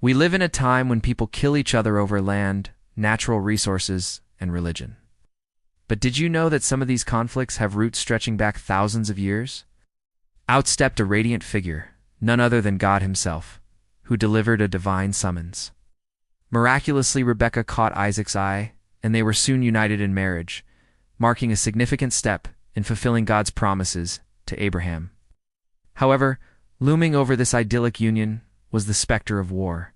We live in a time when people kill each other over land, natural resources, and religion. But did you know that some of these conflicts have roots stretching back thousands of years? Out stepped a radiant figure, none other than God himself, who delivered a divine summons. Miraculously, Rebekah caught Isaac's eye, and they were soon united in marriage, marking a significant step in fulfilling God's promises to Abraham. However, looming over this idyllic union was the specter of war.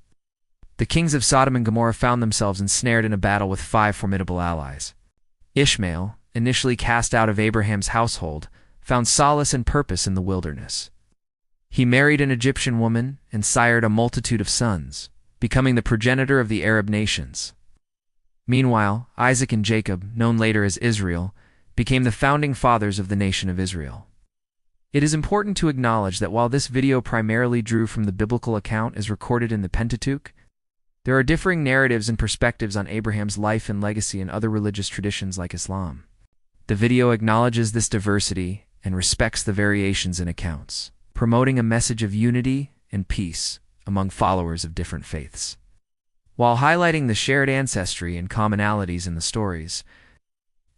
The kings of Sodom and Gomorrah found themselves ensnared in a battle with 5 formidable allies. Ishmael, initially cast out of Abraham's household, found solace and purpose in the wilderness. He married an Egyptian woman and sired a multitude of sons, becoming the progenitor of the Arab nations. Meanwhile, Isaac and Jacob, known later as Israel, became the founding fathers of the nation of Israel. It is important to acknowledge that while this video primarily drew from the biblical account as recorded in the Pentateuch, there are differing narratives and perspectives on Abraham's life and legacy in other religious traditions like Islam. The video acknowledges this diversity and respects the variations in accounts, promoting a message of unity and peace among followers of different faiths. While highlighting the shared ancestry and commonalities in the stories,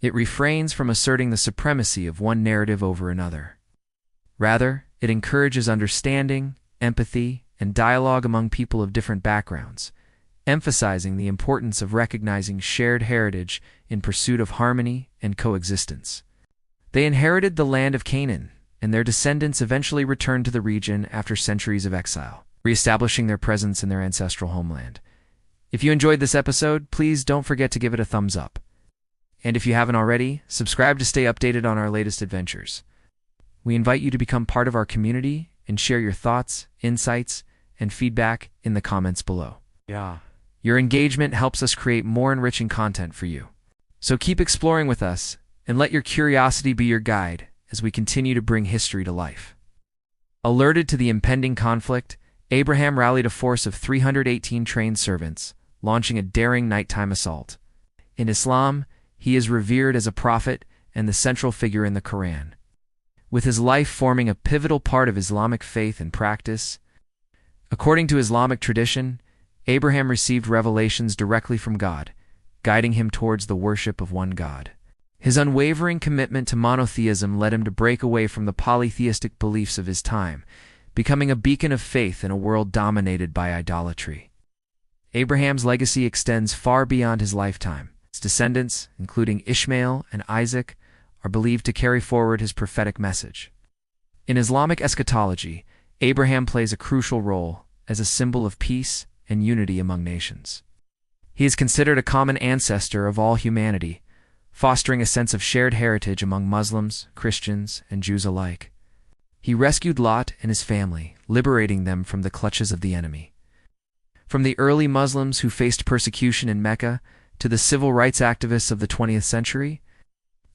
it refrains from asserting the supremacy of one narrative over another. Rather, it encourages understanding, empathy, and dialogue among people of different backgrounds, emphasizing the importance of recognizing shared heritage in pursuit of harmony and coexistence. They inherited the land of Canaan, and their descendants eventually returned to the region after centuries of exile, reestablishing their presence in their ancestral homeland. If you enjoyed this episode, please don't forget to give it a thumbs up. And if you haven't already, subscribe to stay updated on our latest adventures. We invite you to become part of our community and share your thoughts, insights, and feedback in the comments below. Your engagement helps us create more enriching content for you. So keep exploring with us, and let your curiosity be your guide as we continue to bring history to life. Alerted to the impending conflict, Abraham rallied a force of 318 trained servants, launching a daring nighttime assault. In Islam, he is revered as a prophet and the central figure in the Quran. With his life forming a pivotal part of Islamic faith and practice, according to Islamic tradition, Abraham received revelations directly from God, guiding him towards the worship of one God. His unwavering commitment to monotheism led him to break away from the polytheistic beliefs of his time, becoming a beacon of faith in a world dominated by idolatry. Abraham's legacy extends far beyond his lifetime. His descendants, including Ishmael and Isaac, are believed to carry forward his prophetic message. In Islamic eschatology, Abraham plays a crucial role as a symbol of peace and unity among nations. He is considered a common ancestor of all humanity, fostering a sense of shared heritage among Muslims, Christians, and Jews alike. He rescued Lot and his family, liberating them from the clutches of the enemy. From the early Muslims who faced persecution in Mecca to the civil rights activists of the 20th century,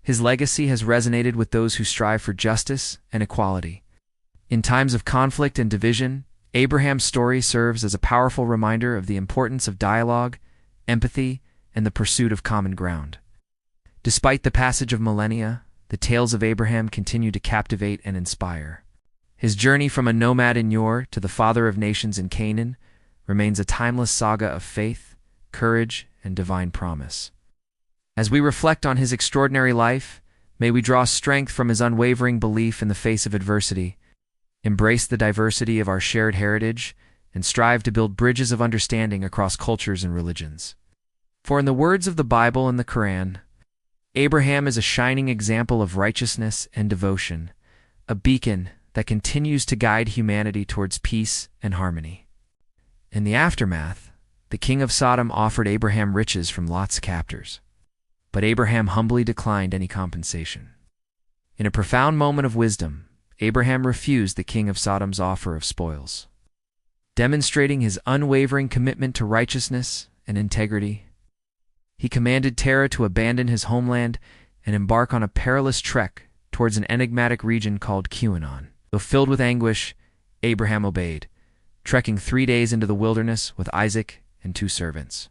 his legacy has resonated with those who strive for justice and equality. In times of conflict and division, Abraham's story serves as a powerful reminder of the importance of dialogue, empathy, and the pursuit of common ground. Despite the passage of millennia, the tales of Abraham continue to captivate and inspire. His journey from a nomad in Ur to the father of nations in Canaan remains a timeless saga of faith, courage, and divine promise. As we reflect on his extraordinary life, may we draw strength from his unwavering belief in the face of adversity, embrace the diversity of our shared heritage, and strive to build bridges of understanding across cultures and religions. For in the words of the Bible and the Quran, Abraham is a shining example of righteousness and devotion, a beacon that continues to guide humanity towards peace and harmony. In the aftermath, the king of Sodom offered Abraham riches from Lot's captors, but Abraham humbly declined any compensation. In a profound moment of wisdom, Abraham refused the king of Sodom's offer of spoils. Demonstrating his unwavering commitment to righteousness and integrity, he commanded Terah to abandon his homeland and embark on a perilous trek towards an enigmatic region called QAnon. Though filled with anguish, Abraham obeyed, trekking 3 days into the wilderness with Isaac and 2 servants.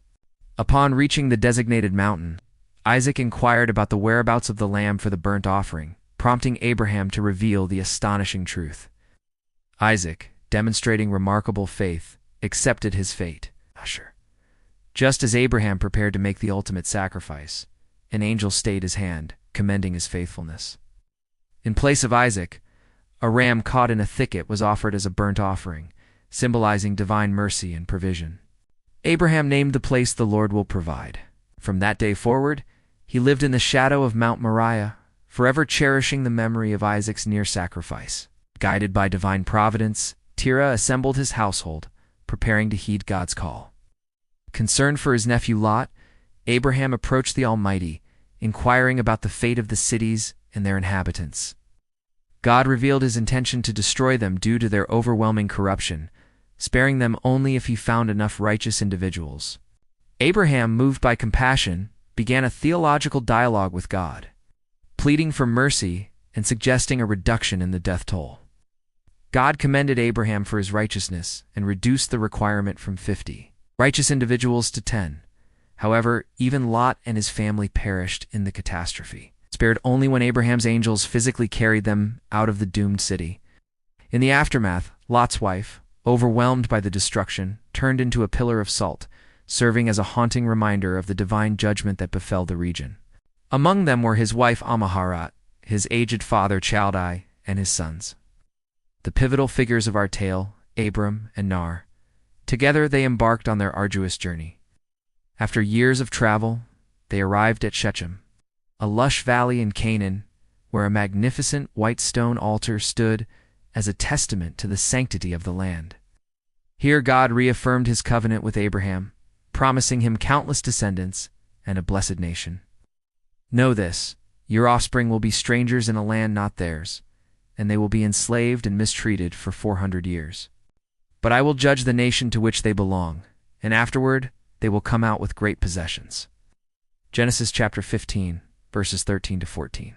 Upon reaching the designated mountain, Isaac inquired about the whereabouts of the lamb for the burnt offering, prompting Abraham to reveal the astonishing truth. Isaac, demonstrating remarkable faith, accepted his fate. Just as Abraham prepared to make the ultimate sacrifice, an angel stayed his hand, commending his faithfulness. In place of Isaac, a ram caught in a thicket was offered as a burnt offering, symbolizing divine mercy and provision. Abraham named the place "The Lord Will Provide." From that day forward, he lived in the shadow of Mount Moriah, forever cherishing the memory of Isaac's near sacrifice. Guided by divine providence, Terah assembled his household, preparing to heed God's call. Concerned for his nephew Lot, Abraham approached the Almighty, inquiring about the fate of the cities and their inhabitants. God revealed his intention to destroy them due to their overwhelming corruption, sparing them only if he found enough righteous individuals. Abraham, moved by compassion, began a theological dialogue with God, pleading for mercy and suggesting a reduction in the death toll. God commended Abraham for his righteousness and reduced the requirement from 50 righteous individuals to 10. However, even Lot and his family perished in the catastrophe, spared only when Abraham's angels physically carried them out of the doomed city. In the aftermath, Lot's wife, overwhelmed by the destruction, turned into a pillar of salt, serving as a haunting reminder of the divine judgment that befell the region. Among them were his wife Amaharat, his aged father Chaldai, and his sons. The pivotal figures of our tale, Abram and Nar. Together they embarked on their arduous journey. After years of travel, they arrived at Shechem, a lush valley in Canaan, where a magnificent white stone altar stood as a testament to the sanctity of the land. Here God reaffirmed his covenant with Abraham, promising him countless descendants and a blessed nation. Know this, your offspring will be strangers in a land not theirs, and they will be enslaved and mistreated for 400 years. But I will judge the nation to which they belong, and afterward they will come out with great possessions. Genesis chapter 15, verses 13 to 14.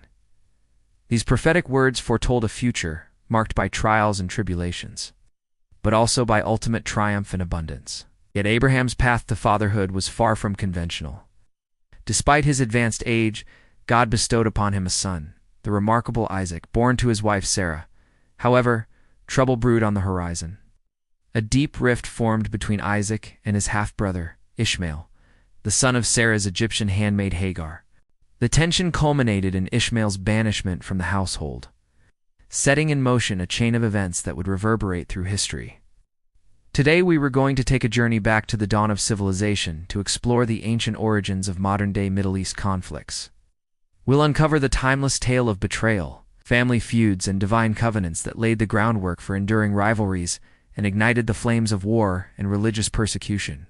These prophetic words foretold a future marked by trials and tribulations, but also by ultimate triumph and abundance. Yet Abraham's path to fatherhood was far from conventional. Despite his advanced age, God bestowed upon him a son, the remarkable Isaac, born to his wife Sarah. However, trouble brewed on the horizon. A deep rift formed between Isaac and his half-brother, Ishmael, the son of Sarah's Egyptian handmaid Hagar. The tension culminated in Ishmael's banishment from the household, setting in motion a chain of events that would reverberate through history. Today we were going to take a journey back to the dawn of civilization to explore the ancient origins of modern-day Middle East conflicts. We'll uncover the timeless tale of betrayal, family feuds, and divine covenants that laid the groundwork for enduring rivalries and ignited the flames of war and religious persecution.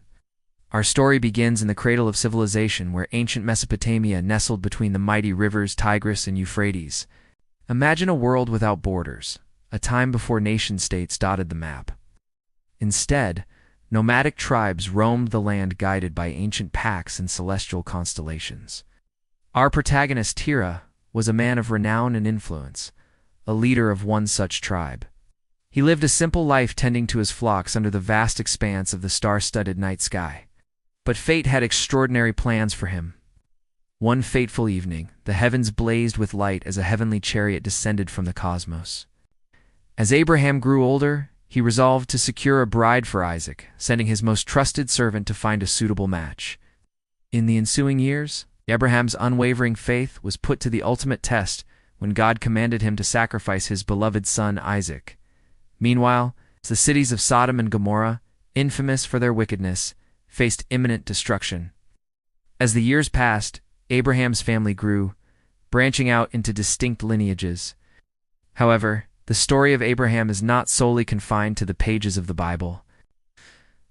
Our story begins in the cradle of civilization, where ancient Mesopotamia nestled between the mighty rivers Tigris and Euphrates. Imagine a world without borders, a time before nation-states dotted the map. Instead, nomadic tribes roamed the land, guided by ancient pacts and celestial constellations. Our protagonist, Terah, was a man of renown and influence, a leader of one such tribe. He lived a simple life, tending to his flocks under the vast expanse of the star-studded night sky. But fate had extraordinary plans for him. One fateful evening, the heavens blazed with light as a heavenly chariot descended from the cosmos. As Abraham grew older, he resolved to secure a bride for Isaac, sending his most trusted servant to find a suitable match. In the ensuing years, Abraham's unwavering faith was put to the ultimate test when God commanded him to sacrifice his beloved son Isaac. Meanwhile, the cities of Sodom and Gomorrah, infamous for their wickedness, faced imminent destruction. As the years passed, Abraham's family grew, branching out into distinct lineages. However, the story of Abraham is not solely confined to the pages of the Bible.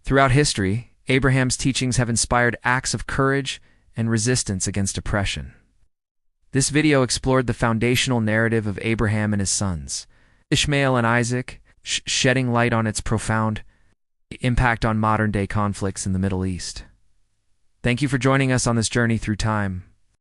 Throughout history, Abraham's teachings have inspired acts of courage and resistance against oppression. This video explored the foundational narrative of Abraham and his sons, Ishmael and Isaac, shedding light on its profound impact on modern-day conflicts in the Middle East. Thank you for joining us on this journey through time.